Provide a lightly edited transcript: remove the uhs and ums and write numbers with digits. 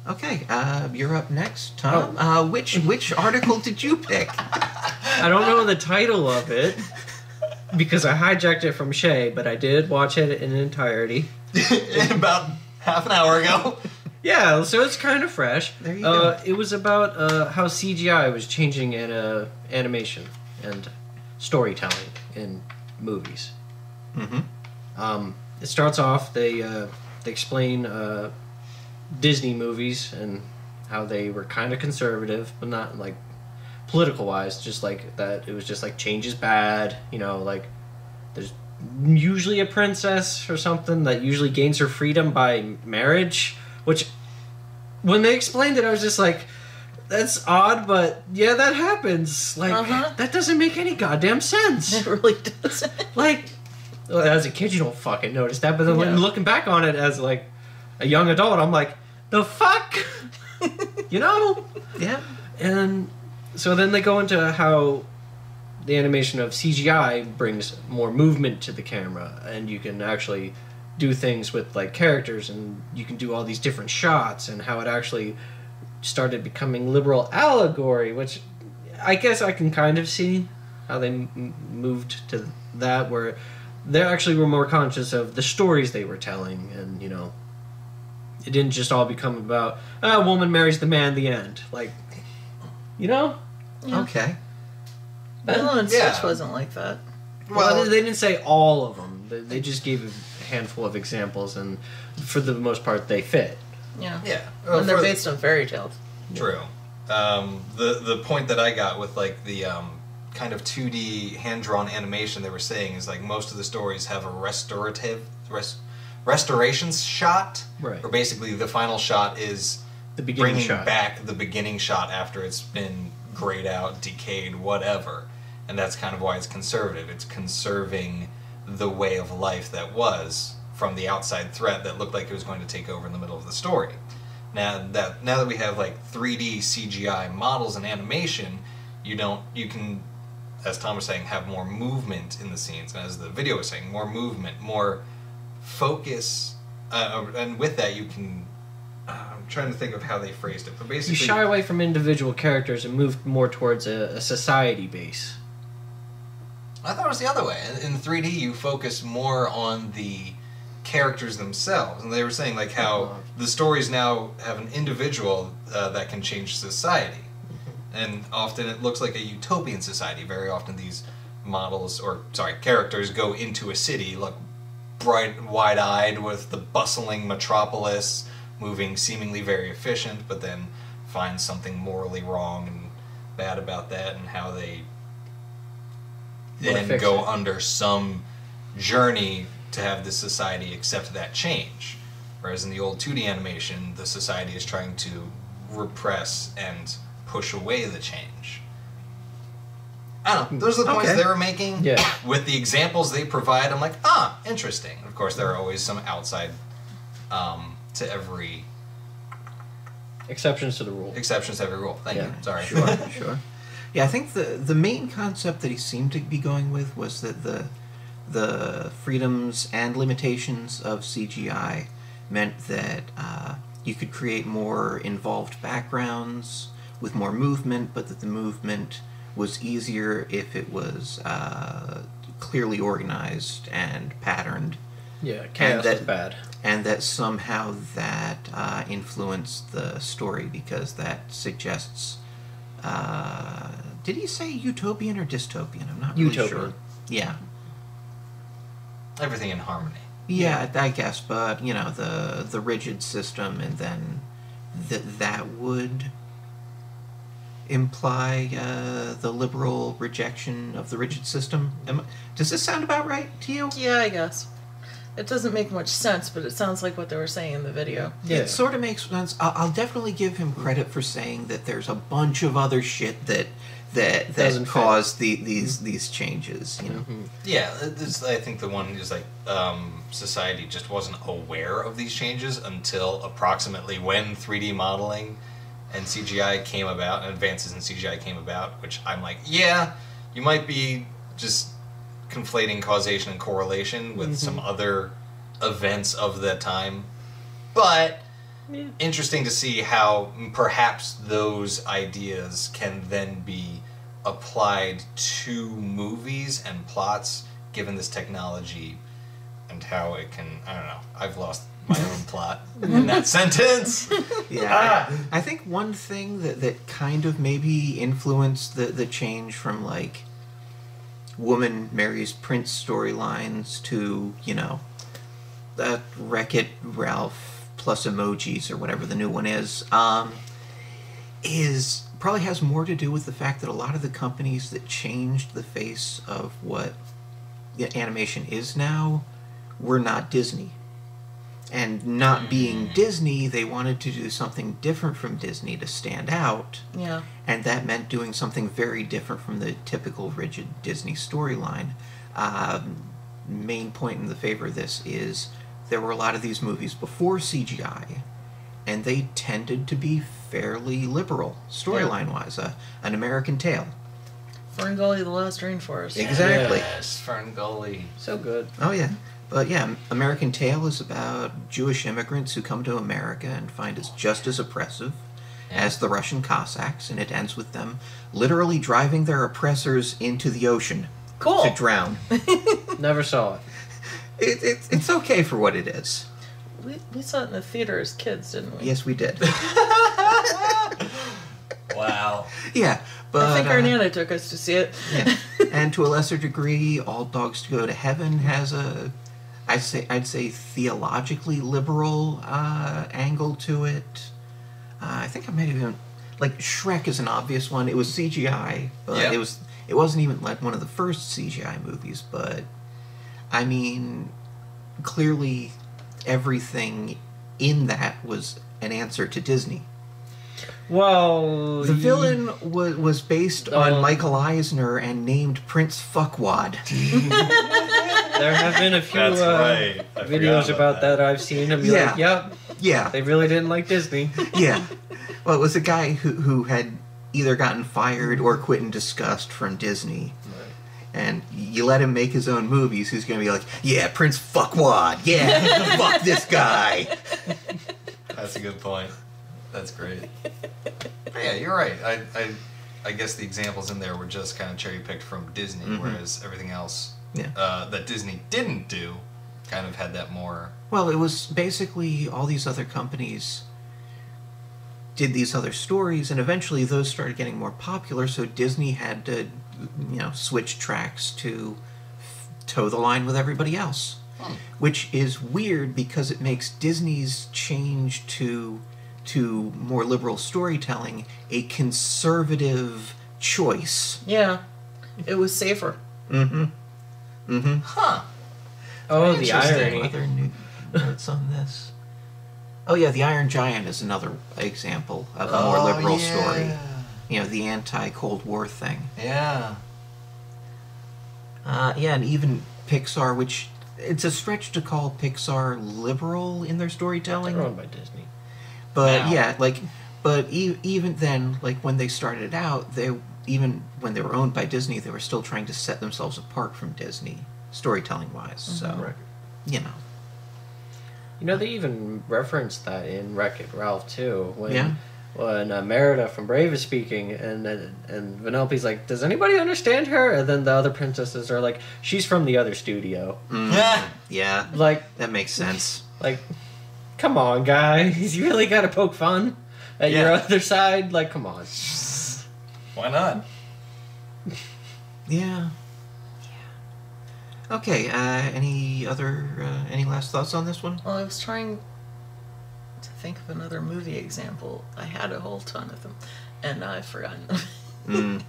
Okay, you're up next, Tom. Which article did you pick? I don't know the title of it because I hijacked it from Shay, but I did watch it in entirety. About half an hour ago. Yeah, so it's kind of fresh. There you go. It was about how CGI was changing animation and storytelling in movies. Mm-hmm. It starts off, they explain Disney movies and how they were kind of conservative, but not like political wise, just like that it was just like change is bad, you know, like there's usually a princess or something that usually gains her freedom by marriage, which when they explained it I was just like, that's odd, but yeah, that happens. Like that doesn't make any goddamn sense. It really doesn't. Like, well, as a kid you don't fucking notice that, but then when looking back on it as like a young adult, I'm like, the fuck? You know? Yeah. And so then they go into how the animation of CGI brings more movement to the camera, and you can actually do things with like characters, and you can do all these different shots, and how it actually started becoming liberal allegory, which I guess I can kind of see how they moved to that, where they actually were more conscious of the stories they were telling, and you know, it didn't just all become about a woman marries the man, the end. Like, you know? Yeah. Okay. Lilo and Stitch wasn't like that. Well, they didn't say all of them. They just gave a handful of examples, and for the most part, they fit. Yeah. Yeah. And they're based on fairy tales. True. The point that I got with like the kind of 2D hand-drawn animation they were saying is like most of the stories have a restoration shot, right? Where basically the final shot is the beginning bringing shot. back the beginning shot after it's been grayed out, decayed, whatever, and that's kind of why it's conservative. It's conserving the way of life that was from the outside threat that looked like it was going to take over in the middle of the story. Now that we have like 3D CGI models and animation, you can, as Tom was saying, have more movement in the scenes, and as the video was saying, more movement, more focus, and with that you can. I'm trying to think of how they phrased it, but basically you shy away from individual characters and move more towards a society base. I thought it was the other way. In 3D, you focus more on the characters themselves, and they were saying like how the stories now have an individual that can change society, and often it looks like a utopian society. Very often these characters go into a city, look bright, wide-eyed with the bustling metropolis, moving seemingly very efficient, but then find something morally wrong and bad about that, and how they then go under some journey to have the society accept that change. Whereas in the old 2D animation, the society is trying to repress and push away the change. I don't know. Those are the points they were making. Yeah. With the examples they provide, I'm like, interesting. Of course, there are always some outside to every... Exceptions to the rule. Exceptions to every rule. Thank you. Sorry. Sure, sure. Yeah, I think the main concept that he seemed to be going with was that the freedoms and limitations of CGI meant that you could create more involved backgrounds with more movement, but that the movement was easier if it was clearly organized and patterned. Yeah, chaos is bad. And that somehow that influenced the story, because that suggests... did he say utopian or dystopian? I'm not really sure. Yeah. Everything in harmony. Yeah, I guess, but, you know, the rigid system, and then that would imply the liberal rejection of the rigid system. Does this sound about right to you? Yeah, I guess. It doesn't make much sense, but it sounds like what they were saying in the video. Yeah. It sort of makes sense. I'll definitely give him credit for saying that there's a bunch of other shit that caused these changes, you know. Mm-hmm. Yeah, I think the one is like society just wasn't aware of these changes until approximately when 3D modeling and CGI came about, and advances in CGI came about, which I'm like, yeah, you might be just conflating causation and correlation with some other events of that time, but Yeah. interesting to see how perhaps those ideas can then be applied to movies and plots given this technology and how it can, I don't know, I've lost my own plot in that sentence. Yeah, I think one thing that kind of maybe influenced the change from like woman marries prince storylines to, you know, that Wreck-It Ralph plus emojis or whatever the new one is probably has more to do with the fact that a lot of the companies that changed the face of what animation is now were not Disney. And not being Disney, they wanted to do something different from Disney to stand out. Yeah. And that meant doing something very different from the typical rigid Disney storyline. Main point in the favor of this is there were a lot of these movies before CGI, and they tended to be fairly liberal storyline-wise. An American Tale. Ferngully, The Last Rainforest. Exactly. Yes, Ferngully. So good. Oh, yeah. But yeah, American Tale is about Jewish immigrants who come to America and find it just as oppressive as the Russian Cossacks, and it ends with them literally driving their oppressors into the ocean Cool. to drown. Never saw it. It's okay for what it is. We saw it in the theater as kids, didn't we? Yes, we did. Wow. Yeah, but I think our Nana took us to see it. yeah. And to a lesser degree, All Dogs Go to Heaven has I'd say theologically liberal angle to it. I think I might have even like Shrek is an obvious one. It was CGI, but Yeah. it wasn't even like one of the first CGI movies. But I mean, clearly everything in that was an answer to Disney. Well, The villain was based on Michael Eisner and named Prince Fuckwad. there have been a few That's right. I videos forgot about that I've seen. And be Yeah. like, yep, Yeah, they really didn't like Disney. yeah. Well, it was a guy who had either gotten fired or quit in disgust from Disney. And you let him make his own movies, he's going to be like, yeah, Prince Fuckwad, yeah, fuck this guy. That's a good point. That's great. Yeah, you're right. I guess the examples in there were just kind of cherry picked from Disney, whereas everything else that Disney didn't do kind of had that more. Well, it was basically all these other companies did these other stories, and eventually those started getting more popular, so Disney had to, switch tracks to toe the line with everybody else. Which is weird because it makes Disney's change to more liberal storytelling a conservative choice. Yeah. It was safer. Huh. Oh, the Interesting. irony. Other new notes on this? Oh yeah, the Iron Giant is another example of a more liberal story. The anti-Cold War thing. Yeah. Yeah, and even Pixar, which it's a stretch to call Pixar liberal in their storytelling. They're owned by Disney. But Now. yeah, even then, like when they started out, even when they were owned by Disney, they were still trying to set themselves apart from Disney, storytelling wise. So, Right. They even referenced that in Wreck-It Ralph too. When Merida from Brave is speaking, and Vanellope's like, "Does anybody understand her?" And then the other princesses are like, "She's from the other studio." Yeah, Like, that makes sense. Come on, guys! You really gotta poke fun at your other side. Like, come on. Why not? Yeah. Okay. Any last thoughts on this one? Well, I was trying to think of another movie example. I had a whole ton of them, and I've forgotten them.